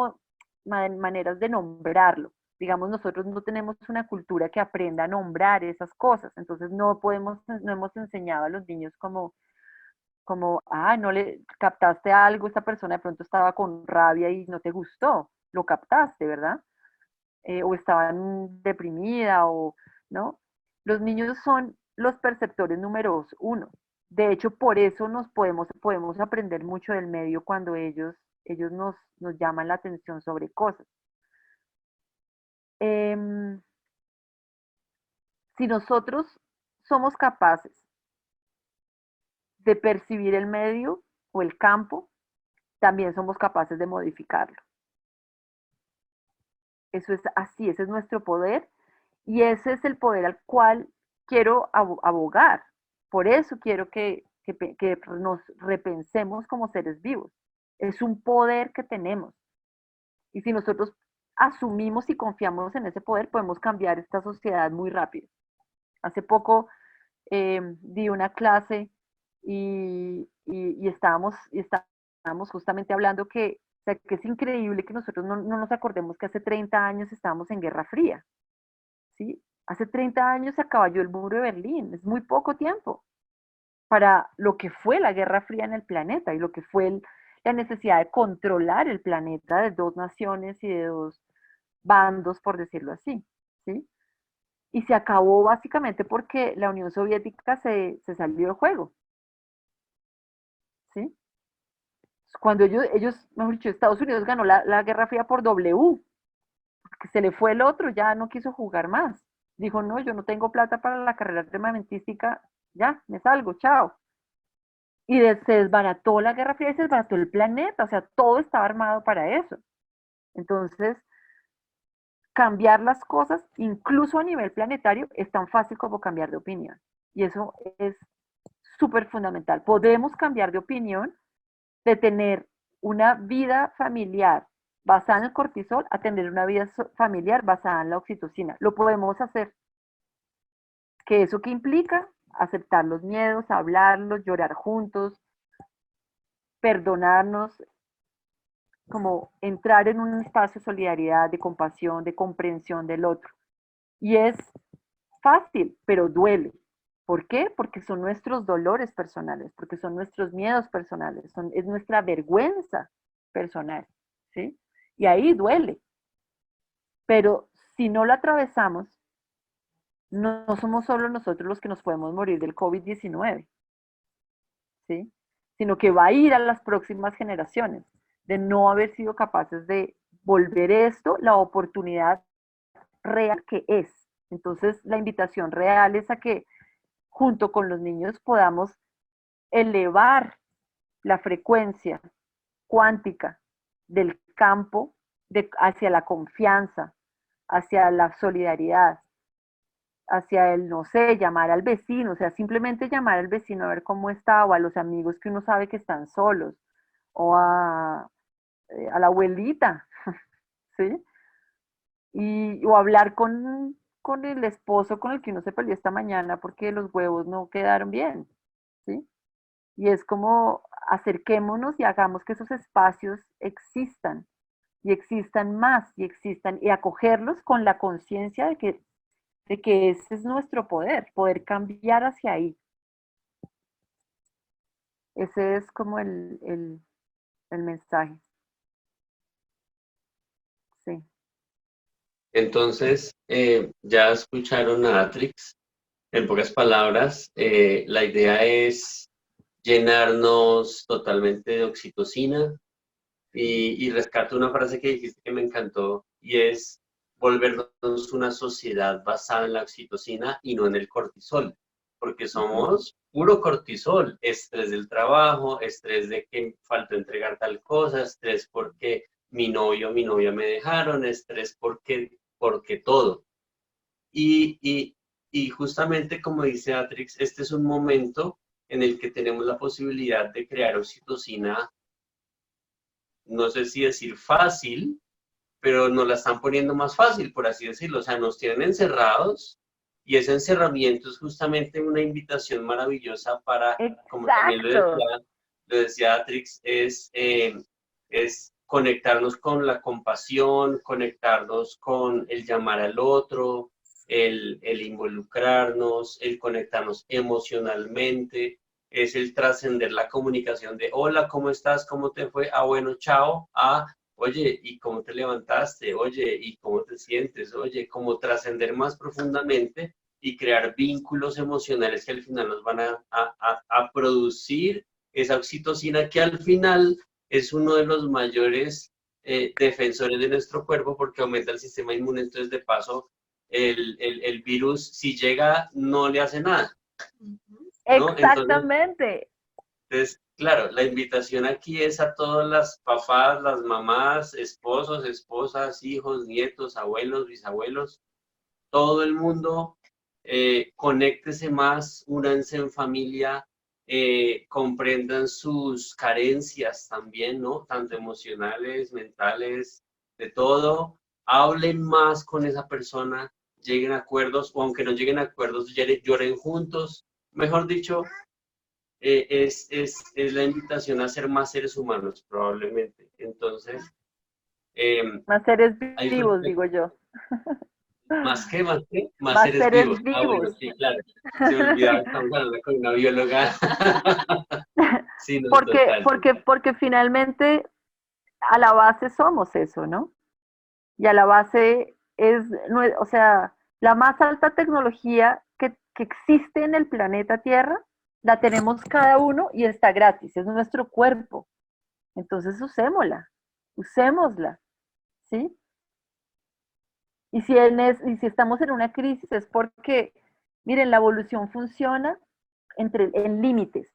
maneras de nombrarlo. Digamos, nosotros no tenemos una cultura que aprenda a nombrar esas cosas, entonces no hemos enseñado a los niños no le captaste algo, esta persona de pronto estaba con rabia y no te gustó, lo captaste, ¿verdad? O estaban deprimida ¿no? Los niños son los perceptores números uno. De hecho, por eso podemos aprender mucho del medio cuando ellos nos llaman la atención sobre cosas. Si nosotros somos capaces de percibir el medio o el campo, también somos capaces de modificarlo. Eso es así, ese es nuestro poder y ese es el poder al cual quiero abogar. Por eso quiero que nos repensemos como seres vivos. Es un poder que tenemos. Y si nosotros asumimos y confiamos en ese poder, podemos cambiar esta sociedad muy rápido. Hace poco di una clase y estábamos justamente hablando que es increíble que nosotros no nos acordemos que hace 30 años estábamos en Guerra Fría, ¿sí? Hace 30 años se acabó el muro de Berlín, es muy poco tiempo para lo que fue la Guerra Fría en el planeta y lo que fue la necesidad de controlar el planeta de dos naciones y de dos bandos, por decirlo así, ¿sí? Y se acabó básicamente porque la Unión Soviética se salió del juego, ¿sí? Cuando mejor dicho, Estados Unidos ganó la Guerra Fría por W, que se le fue el otro, ya no quiso jugar más. Dijo, no, yo no tengo plata para la carrera armamentística, ya, me salgo, chao. Y se desbarató la Guerra Fría y se desbarató el planeta, o sea, todo estaba armado para eso. Entonces, cambiar las cosas, incluso a nivel planetario, es tan fácil como cambiar de opinión. Y eso es súper fundamental. Podemos cambiar de opinión de tener una vida familiar basada en el cortisol a tener una vida familiar basada en la oxitocina. Lo podemos hacer. ¿Qué eso qué implica? Aceptar los miedos, hablarlos, llorar juntos, perdonarnos, como entrar en un espacio de solidaridad, de compasión, de comprensión del otro. Y es fácil, pero duele. ¿Por qué? Porque son nuestros dolores personales, porque son nuestros miedos personales, es nuestra vergüenza personal, ¿sí? Y ahí duele. Pero si no lo atravesamos, no somos solo nosotros los que nos podemos morir del COVID-19, ¿sí? Sino que va a ir a las próximas generaciones de no haber sido capaces de volver esto la oportunidad real que es. Entonces, la invitación real es a que junto con los niños podamos elevar la frecuencia cuántica del campo hacia la confianza, hacia la solidaridad, hacia el, no sé, llamar al vecino, o sea, simplemente llamar al vecino a ver cómo está, o a los amigos que uno sabe que están solos, o a la abuelita, ¿sí? O hablar con el esposo con el que uno se peleó esta mañana porque los huevos no quedaron bien, ¿sí? Y es como acerquémonos y hagamos que esos espacios existan y existan más y existan y acogerlos con la conciencia de que ese es nuestro poder cambiar hacia ahí. Ese es como el mensaje. Sí. Entonces, ya escucharon a Atrix. En pocas palabras, la idea es llenarnos totalmente de oxitocina y rescato una frase que dijiste que me encantó y es volvernos una sociedad basada en la oxitocina y no en el cortisol, porque somos puro cortisol, estrés del trabajo, estrés de que faltó entregar tal cosa, estrés porque mi novio o mi novia me dejaron, estrés porque todo. Y Y justamente como dice Atrix, este es un momento en el que tenemos la posibilidad de crear oxitocina, no sé si decir fácil, pero nos la están poniendo más fácil, por así decirlo. O sea, nos tienen encerrados y ese encerramiento es justamente una invitación maravillosa para, como también Exacto. lo decía Atrix, es conectarnos con la compasión, conectarnos con el llamar al otro, el involucrarnos, el conectarnos emocionalmente, es el trascender la comunicación de hola, ¿cómo estás? ¿Cómo te fue? Ah, bueno, chao. Ah, oye, ¿y cómo te levantaste? Oye, ¿y cómo te sientes? Oye, cómo trascender más profundamente y crear vínculos emocionales que al final nos van a producir esa oxitocina que al final es uno de los mayores defensores de nuestro cuerpo porque aumenta el sistema inmune. Entonces, de paso, el virus, si llega, no le hace nada, ¿no? Exactamente. Entonces, claro, la invitación aquí es a todas las papás, las mamás, esposos, esposas, hijos, nietos, abuelos, bisabuelos, todo el mundo, conéctese más, únanse en familia, comprendan sus carencias también, ¿no? Tanto emocionales, mentales, de todo. Hablen más con esa persona, lleguen a acuerdos, o aunque no lleguen a acuerdos, lloren juntos. Mejor dicho, es la invitación a ser más seres humanos, probablemente. Entonces, Más seres hay vivos, digo yo. más que, más Más seres seres vivos. Ah, bueno, vivos. sí, claro. Se me olvidaba, estamos hablando con una bióloga. Sí, no, total, total. Porque finalmente a la base somos eso, ¿no? Y a la base o sea, la más alta tecnología que existe en el planeta Tierra, la tenemos cada uno y está gratis, es nuestro cuerpo. Entonces usémosla, ¿sí? Y si estamos en una crisis es porque, miren, la evolución funciona en límites.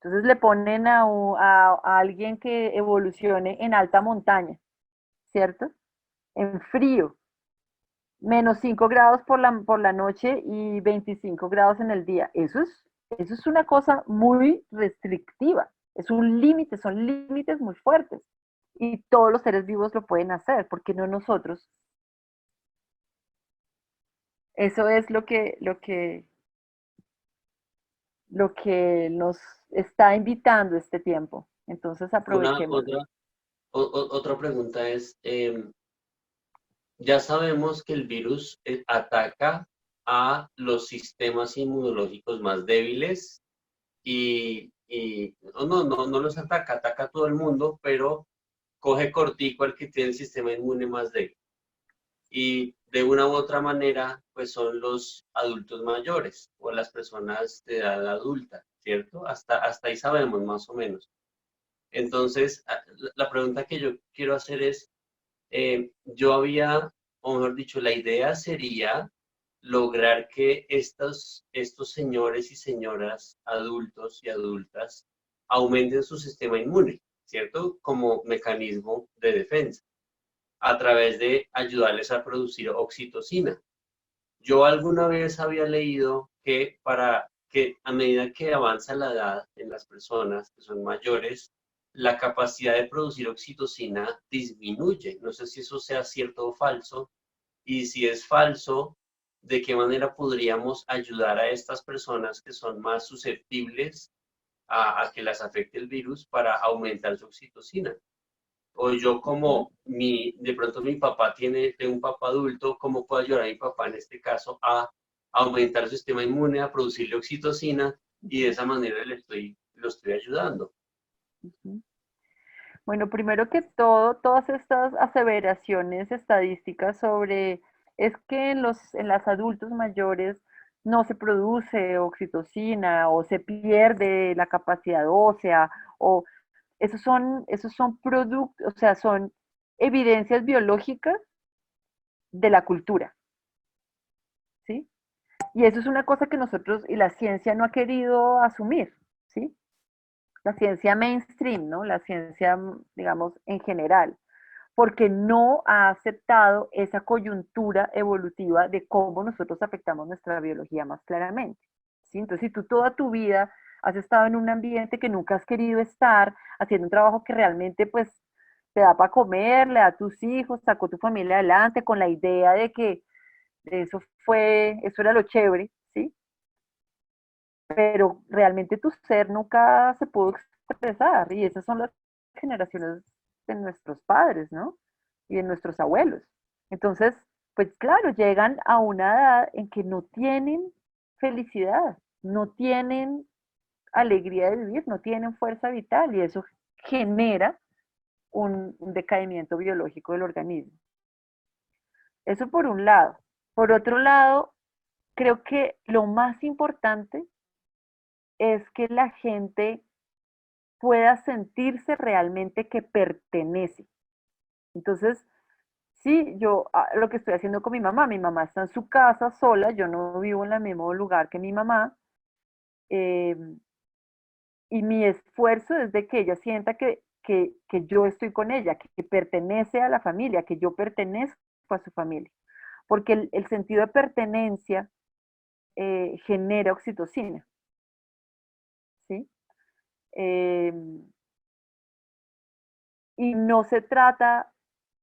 Entonces le ponen a alguien que evolucione en alta montaña, ¿cierto? En frío, -5 grados por la noche y 25 grados en el día. Eso es una cosa muy restrictiva, es un límite, son límites muy fuertes. Y todos los seres vivos lo pueden hacer, ¿por qué no nosotros? Eso es lo que nos está invitando este tiempo. Entonces Una, aprovechémoslo. otra pregunta es, ya sabemos que el virus ataca a los sistemas inmunológicos más débiles y no los ataca, ataca a todo el mundo, pero coge cortico al que tiene el sistema inmune más débil. Y de una u otra manera, pues son los adultos mayores o las personas de edad adulta, ¿cierto? Hasta ahí sabemos más o menos. Entonces, la pregunta que yo quiero hacer es, yo había, o mejor dicho, la idea sería lograr que estos señores y señoras adultos y adultas aumenten su sistema inmune, ¿cierto? Como mecanismo de defensa, a través de ayudarles a producir oxitocina. Yo alguna vez había leído que para que a medida que avanza la edad en las personas que son mayores, la capacidad de producir oxitocina disminuye. No sé si eso sea cierto o falso. Y si es falso, ¿de qué manera podríamos ayudar a estas personas que son más susceptibles a que las afecte el virus para aumentar su oxitocina? O yo como de pronto mi papá tiene un papá adulto, ¿cómo puedo ayudar a mi papá en este caso a aumentar su sistema inmune, a producirle oxitocina y de esa manera lo estoy ayudando? Bueno, primero que todo, todas estas aseveraciones estadísticas sobre es que en las adultos mayores no se produce oxitocina o se pierde la capacidad ósea o esos son productos, o sea, son evidencias biológicas de la cultura, ¿sí? Y eso es una cosa que nosotros y la ciencia no ha querido asumir, ¿sí? La ciencia mainstream, ¿no? La ciencia, digamos, en general. porque no ha aceptado esa coyuntura evolutiva de cómo nosotros afectamos nuestra biología más claramente. ¿Sí? Entonces, si tú toda tu vida has estado en un ambiente que nunca has querido estar, haciendo un trabajo que realmente pues te da para comer, le da a tus hijos, sacó tu familia adelante con la idea de que eso era lo chévere, ¿sí? Pero realmente tu ser nunca se pudo expresar y esas son las generaciones de nuestros padres, ¿no? Y de nuestros abuelos. Entonces, pues claro, llegan a una edad en que no tienen felicidad, no tienen alegría de vivir, no tienen fuerza vital y eso genera un decaimiento biológico del organismo. Eso por un lado. Por otro lado, creo que lo más importante es que la gente pueda sentirse realmente que pertenece. Entonces, sí, yo lo que estoy haciendo con mi mamá está en su casa sola, yo no vivo en el mismo lugar que mi mamá, eh, y mi esfuerzo es de que ella sienta que yo estoy con ella, que pertenece a la familia, que yo pertenezco a su familia, porque el sentido de pertenencia genera oxitocina, ¿sí? Eh, y no se trata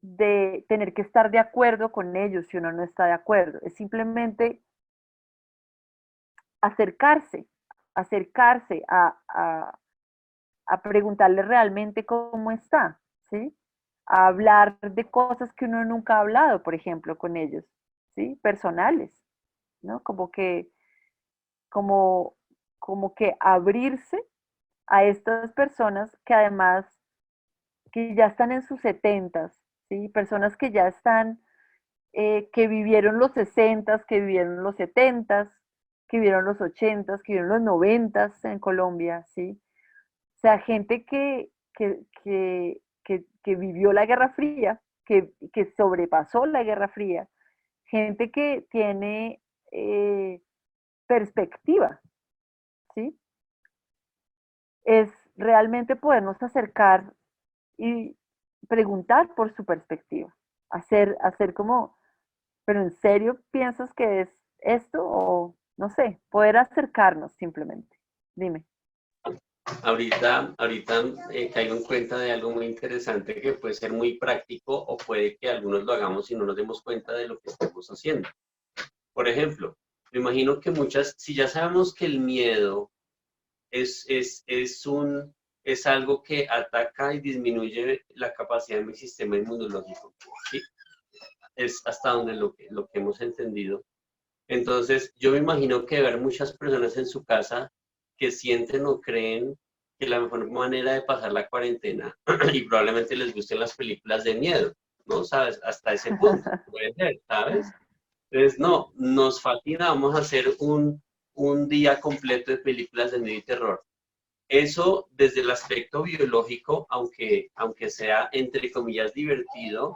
de tener que estar de acuerdo con ellos si uno no está de acuerdo, es simplemente acercarse, acercarse a preguntarle realmente cómo está, ¿sí? A hablar de cosas que uno nunca ha hablado, por ejemplo, con ellos, ¿sí? Personales, ¿no? Como, como que abrirse a estas personas que además que ya están en sus setentas, ¿sí? Personas que ya están, que vivieron los sesentas, que vivieron los setentas, que vivieron los ochentas, que vivieron los noventas en Colombia, ¿sí? O sea, gente que vivió la Guerra Fría, que sobrepasó la Guerra Fría, gente que tiene perspectiva, ¿sí? Es realmente podernos acercar y preguntar por su perspectiva. Hacer como, pero ¿en serio piensas que es esto? O no sé, poder acercarnos simplemente. Dime. Ahorita caigo en cuenta de algo muy interesante que puede ser muy práctico o puede que algunos lo hagamos y no nos demos cuenta de lo que estamos haciendo. Por ejemplo, me imagino que si ya sabemos que el miedo es algo que ataca y disminuye la capacidad de mi sistema inmunológico, ¿sí? Es hasta donde lo que hemos entendido. Entonces, yo me imagino que ver muchas personas en su casa que sienten o creen que la mejor manera de pasar la cuarentena, y probablemente les gusten las películas de miedo, ¿no? ¿Sabes? Hasta ese punto, puede ser, ¿sabes? Entonces, no, nos fascina, vamos a hacer un día completo de películas de miedo y terror. Eso desde el aspecto biológico, aunque sea entre comillas divertido,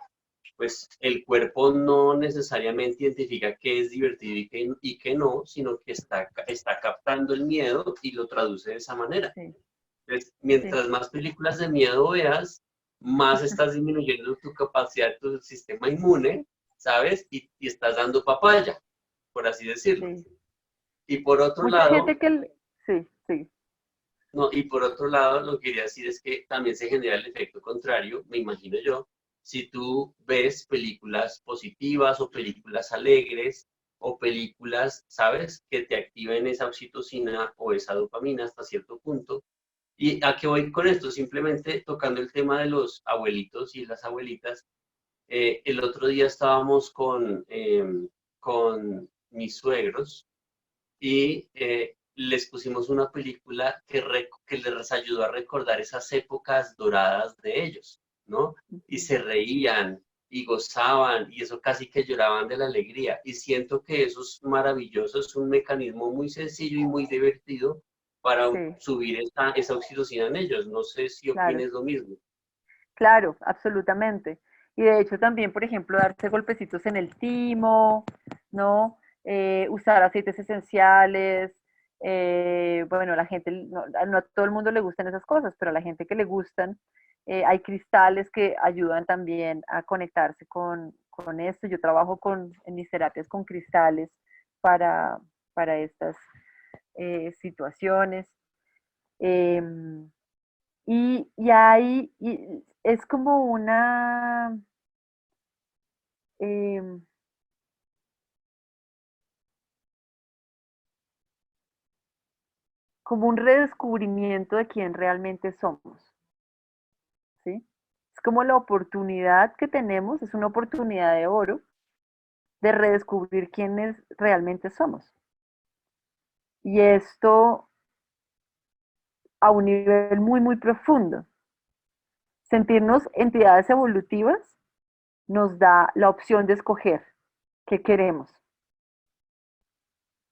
pues el cuerpo no necesariamente identifica qué es divertido y qué no, sino que está captando el miedo y lo traduce de esa manera. Sí, Entonces, sí. mientras más películas de miedo veas, más estás disminuyendo tu capacidad, tu sistema inmune, ¿sabes? Y estás dando papaya, por así decirlo. Sí. Y por otro Mucha lado, gente que... Sí, sí. no, y por otro lado, lo que quería decir es que también se genera el efecto contrario, me imagino yo, si tú ves películas positivas o películas alegres o películas, ¿sabes?, que te activen esa oxitocina o esa dopamina hasta cierto punto. ¿Y a qué voy con esto? Simplemente tocando el tema de los abuelitos y las abuelitas. El otro día estábamos con mis suegros y les pusimos una película que les ayudó a recordar esas épocas doradas de ellos, ¿no? Y se reían y gozaban y eso casi que lloraban de la alegría. Y siento que eso es maravilloso, es un mecanismo muy sencillo y muy divertido para Sí, subir esa oxitocina en ellos. No sé si claro. opines lo mismo. Claro, absolutamente. Y de hecho también, por ejemplo, darse golpecitos en el timo, ¿no? Usar aceites esenciales. Bueno, la gente, no a todo el mundo le gustan esas cosas, pero a la gente que le gustan, Hay cristales que ayudan también a conectarse con esto. Yo trabajo en mis terapias con cristales para, para estas situaciones. Em, y es como em, como un redescubrimiento de quién realmente somos, ¿sí? Es como la oportunidad que tenemos, es una oportunidad de oro de redescubrir quiénes realmente somos. Y esto a un nivel muy, muy profundo. Sentirnos entidades evolutivas nos da la opción de escoger qué queremos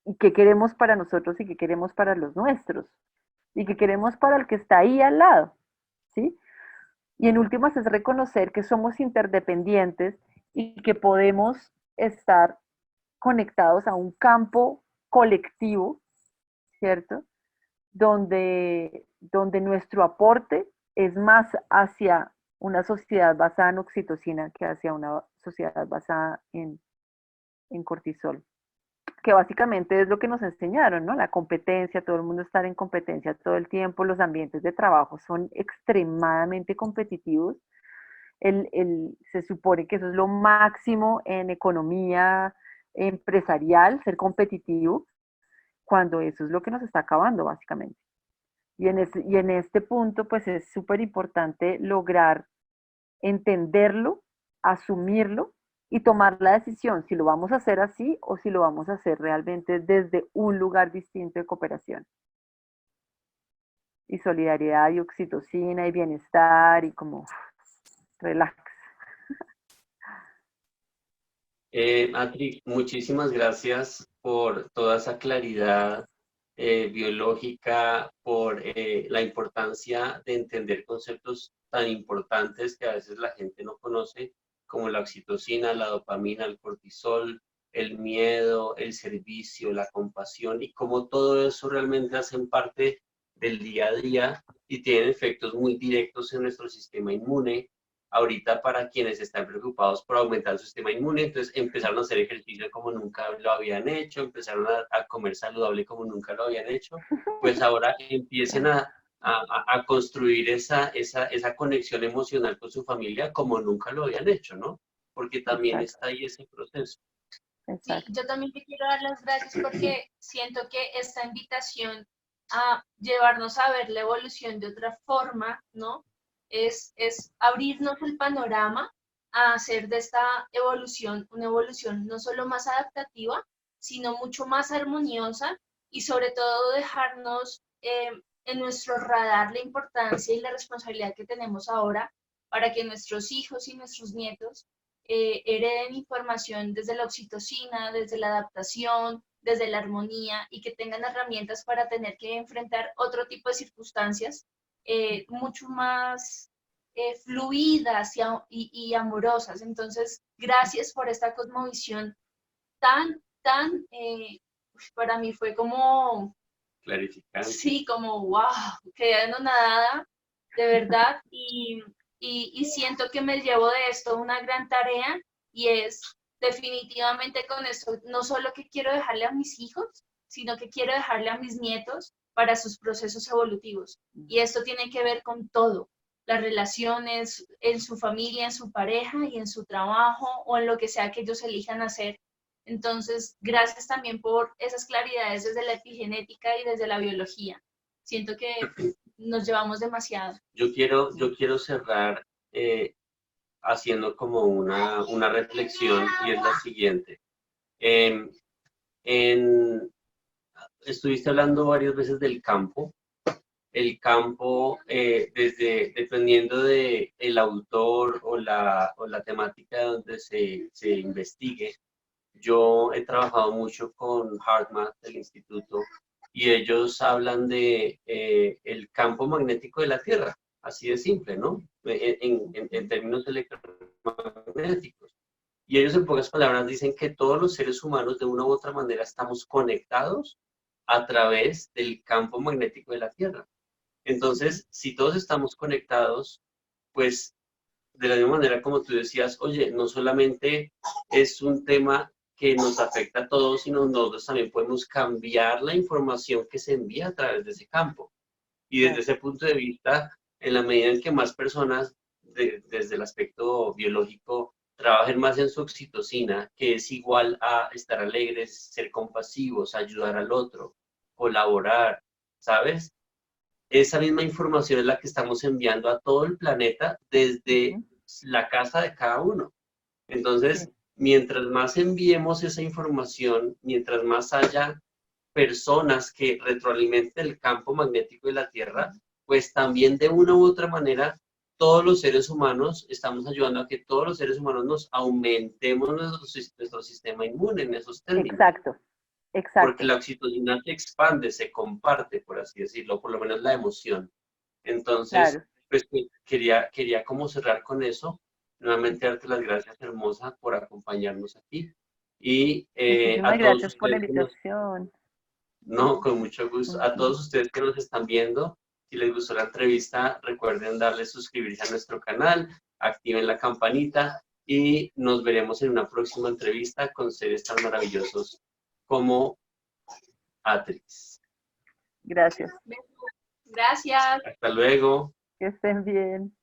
y qué queremos para nosotros y qué queremos para los nuestros y qué queremos para el que está ahí al lado, ¿sí? Y en últimas es reconocer que somos interdependientes y que podemos estar conectados a un campo colectivo, ¿cierto? Donde nuestro aporte es más hacia una sociedad basada en oxitocina que hacia una sociedad basada en cortisol, que básicamente es lo que nos enseñaron, ¿no? La competencia, todo el mundo estar en competencia todo el tiempo, los ambientes de trabajo son extremadamente competitivos. Se supone que eso es lo máximo en economía empresarial, ser competitivo, cuando eso es lo que nos está acabando, básicamente. Y en este punto, pues es súper importante lograr entenderlo, asumirlo y tomar la decisión si lo vamos a hacer así o si lo vamos a hacer realmente desde un lugar distinto de cooperación. Y solidaridad y oxitocina y bienestar y como relax. Atri, muchísimas gracias por toda esa claridad biológica, por la importancia de entender conceptos tan importantes que a veces la gente no conoce, como la oxitocina, la dopamina, el cortisol, el miedo, el servicio, la compasión, y cómo todo eso realmente hacen parte del día a día y tienen efectos muy directos en nuestro sistema inmune. Ahorita, para quienes están preocupados por aumentar su sistema inmune, entonces empezaron a hacer ejercicio como nunca lo habían hecho, empezaron a comer saludable como nunca lo habían hecho, pues ahora empiecen a construir esa conexión emocional con su familia como nunca lo habían hecho, ¿no? Porque también Exacto, está ahí ese proceso. Sí, exacto. yo también te quiero dar las gracias porque siento que esta invitación a llevarnos a ver la evolución de otra forma, ¿no? Es abrirnos el panorama a hacer de esta evolución una evolución no solo más adaptativa, sino mucho más armoniosa y sobre todo dejarnos en nuestro radar la importancia y la responsabilidad que tenemos ahora para que nuestros hijos y nuestros nietos hereden información desde la oxitocina, desde la adaptación, desde la armonía y que tengan herramientas para tener que enfrentar otro tipo de circunstancias mucho más fluidas y amorosas. Entonces, gracias por esta cosmovisión para mí fue como, Clarificante. sí, como, wow, quedé anonadada, de verdad, y siento que me llevo de esto una gran tarea y es definitivamente con esto, no solo que quiero dejarle a mis hijos, sino que quiero dejarle a mis nietos para sus procesos evolutivos. Y esto tiene que ver con todo, las relaciones en su familia, en su pareja y en su trabajo o en lo que sea que ellos elijan hacer. Entonces, gracias también por esas claridades desde la epigenética y desde la biología. Siento que nos llevamos demasiado. Yo quiero cerrar haciendo como una reflexión y es la siguiente. Eh, en, estuviste hablando varias veces del campo. El campo, dependiendo de el autor o la temática donde se investigue, yo he trabajado mucho con HeartMath del instituto y ellos hablan de el campo magnético de la Tierra, así de simple, ¿no? En términos electromagnéticos. Y ellos en pocas palabras dicen que todos los seres humanos de una u otra manera estamos conectados a través del campo magnético de la Tierra. Entonces, si todos estamos conectados, pues de la misma manera como tú decías, oye, no solamente es un tema que nos afecta a todos, sino nosotros también podemos cambiar la información que se envía a través de ese campo. Y desde ese punto de vista, en la medida en que más personas, desde el aspecto biológico, trabajen más en su oxitocina, que es igual a estar alegres, ser compasivos, ayudar al otro, colaborar, ¿sabes? Esa misma información es la que estamos enviando a todo el planeta desde la casa de cada uno. Entonces, mientras más enviemos esa información, mientras más haya personas que retroalimenten el campo magnético de la Tierra, pues también de una u otra manera todos los seres humanos estamos ayudando a que todos los seres humanos nos aumentemos nuestro sistema inmune en esos términos. Exacto, exacto. Porque la oxitocina se expande, se comparte, por así decirlo, por lo menos la emoción. Entonces, Claro. pues quería como cerrar con eso. Nuevamente darte las gracias, hermosa, por acompañarnos aquí. Y Muchísimas a todos gracias por la ustedes que nos... invitación. No, con mucho gusto. A todos ustedes que nos están viendo, si les gustó la entrevista, recuerden darle suscribirse a nuestro canal, activen la campanita y nos veremos en una próxima entrevista con seres tan maravillosos como Atrix. Gracias. Gracias. Hasta luego. Que estén bien.